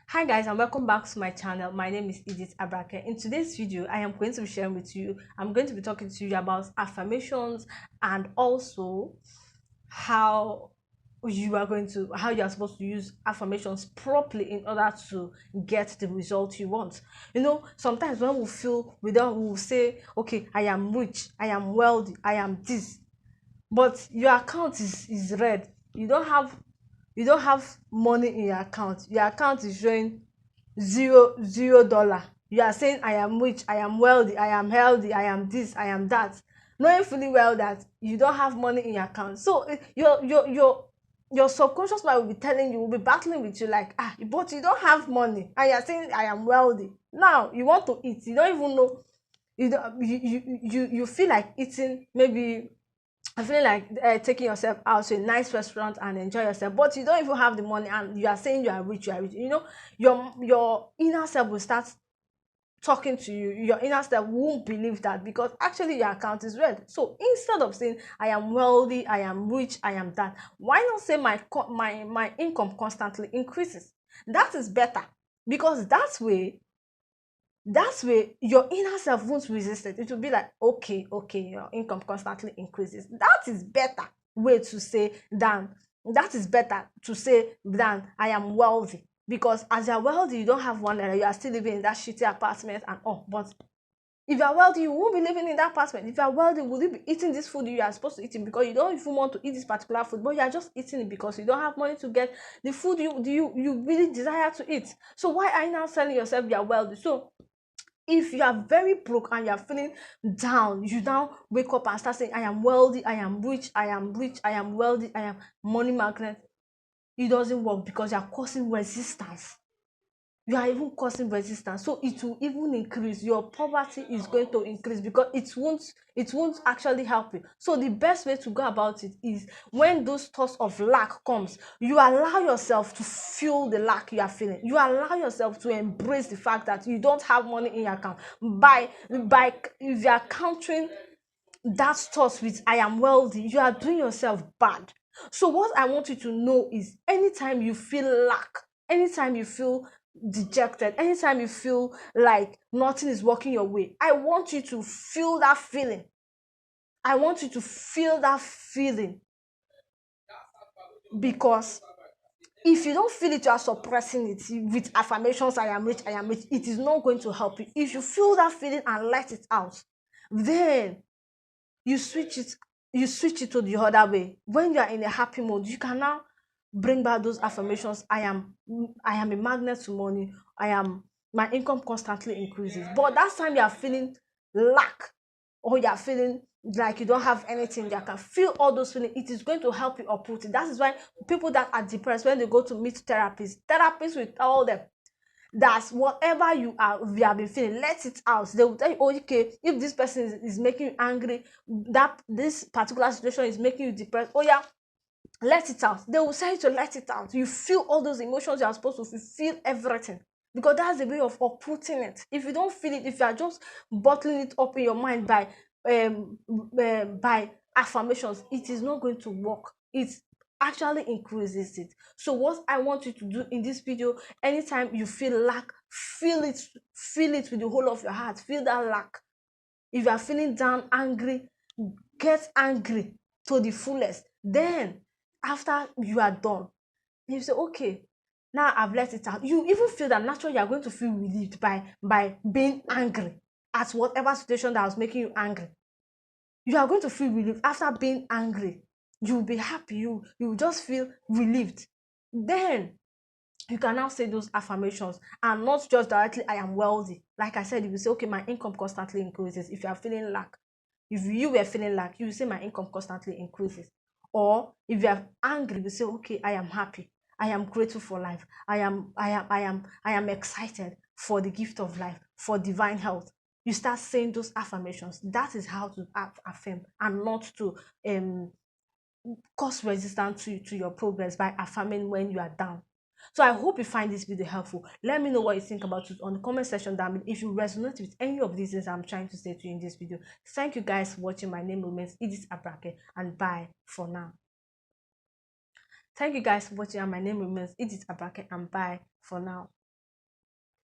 Hi guys, and welcome back to my channel. My name is Edith Abrake. In today's video, I am going to be sharing with you, I'm going to be talking to you about affirmations and also how how you are supposed to use affirmations properly in order to get the result you want. Sometimes when we will say, okay, I am rich, I am wealthy, I am this, but your account is red. You don't have money in your account is showing $0. You are saying I am rich, I am wealthy, I am healthy, I am this, I am that, knowing fully well that you don't have money in your account. So your subconscious mind will be telling you, will be battling with you like, but you don't have money and you're saying I am wealthy. Now you want to eat, you don't even know, you feel like eating, maybe I feel like taking yourself out to a nice restaurant and enjoy yourself, but you don't even have the money, and you are saying you are rich, you are rich. Your inner self will start talking to you. Your inner self won't believe that because actually your account is red. So instead of saying I am wealthy, I am rich, I am that, why not say my income constantly increases? That is better because that way your inner self won't resist it. It will be like, okay, your income constantly increases. That is better to say than I am wealthy, because as you're wealthy you don't have one naira, you are still living in that shitty apartment and all. But if you're wealthy, you won't be living in that apartment. If you're wealthy, will you be eating this food you are supposed to eat it because you don't even want to eat this particular food, but you are just eating it because you don't have money to get the food you really desire to eat? So why are you now telling yourself you are wealthy? So if you are very broke and you are feeling down, you now wake up and start saying I am wealthy, I am rich, I am rich, I am wealthy, I am money magnet. It doesn't work because you are causing resistance. You are even causing resistance, so it will even increase. Your poverty is going to increase because it won't actually help you. So the best way to go about it is, when those thoughts of lack comes, you allow yourself to feel the lack you are feeling. You allow yourself to embrace the fact that you don't have money in your account. By If you are countering that thought with I am wealthy, you are doing yourself bad. So what I want you to know is, anytime you feel lack, anytime you feel dejected, anytime you feel like nothing is working your way, I want you to feel that feeling. I want you to feel that feeling, because if you don't feel it, you are suppressing it with affirmations, I am rich, I am rich. It is not going to help you. If you feel that feeling and let it out, then you switch it to the other way. When you are in a happy mode, you can now bring back those affirmations. I am a magnet to money. My income constantly increases. But that time you are feeling lack, or you are feeling like you don't have anything, you can feel all those feelings. It is going to help you uproot it. That is why people that are depressed, when they go to meet therapists will tell them that whatever you have been feeling, let it out. They will tell you, oh, okay, if this person is making you angry, that this particular situation is making you depressed, oh yeah, let it out. They will say you to let it out. You feel all those emotions you are supposed to feel everything, because that's the way of uprooting it. If you don't feel it, if you are just bottling it up in your mind by affirmations, it is not going to work. It actually increases it. So what I want you to do in this video, anytime you feel lack, feel it with the whole of your heart. Feel that lack. If you are feeling down, angry, get angry to the fullest. Then after you are done, you say, okay, now I've let it out. You even feel that naturally you are going to feel relieved by being angry at whatever situation that was making you angry. You are going to feel relieved after being angry. You'll be happy. You will just feel relieved. Then you can now say those affirmations, and not just directly I am wealthy. Like I said, you will say, okay, my income constantly increases. If you are feeling lack, if you were feeling lack, you will say my income constantly increases. Or if you are angry, you say, okay, I am happy, I am grateful for life, I am excited for the gift of life, for divine health. You start saying those affirmations. That is how to affirm, and not to cause resistance to your progress by affirming when you are down. So I hope you find this video helpful. Let me know what you think about it on the comment section down below. If you resonate with any of these things I'm trying to say to you in this video. Thank you guys for watching. My name remains Edith Abrake, and bye for now. Thank you guys for watching, and my name remains Edith Abrake, and bye for now.